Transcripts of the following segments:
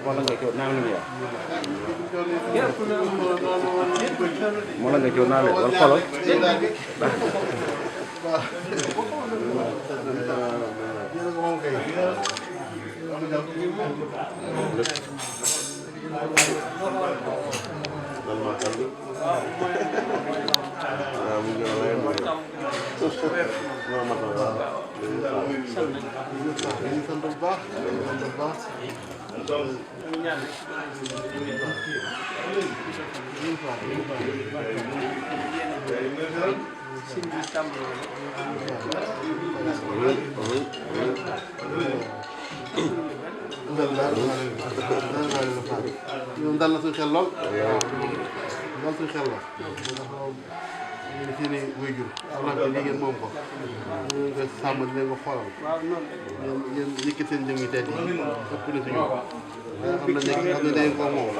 Wala nga coow naa leen wala nga coow naa leen wala xoolal dal na suñu xel lool dal suñu xel la ñu fi ni wéyjur Allah bi li ngeen moom ko ñu nga sàmm di leen ko xoolal yéen yëkkat seen jëm yi tedd yi ëpp na suñu waaye xam na nekk xam ne dañ ko moom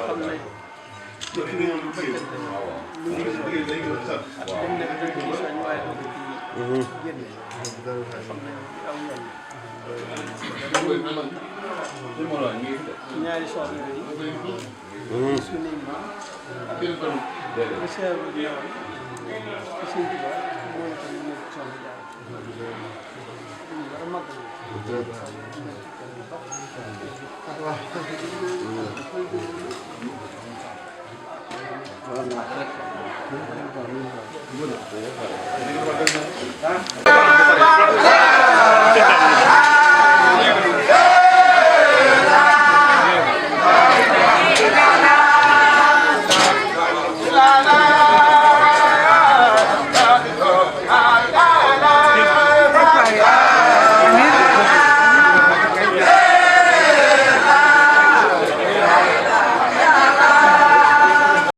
ñaari soxna yi suñu monsieur Diaw ci Tuba mooy tam nekk soxna Diaw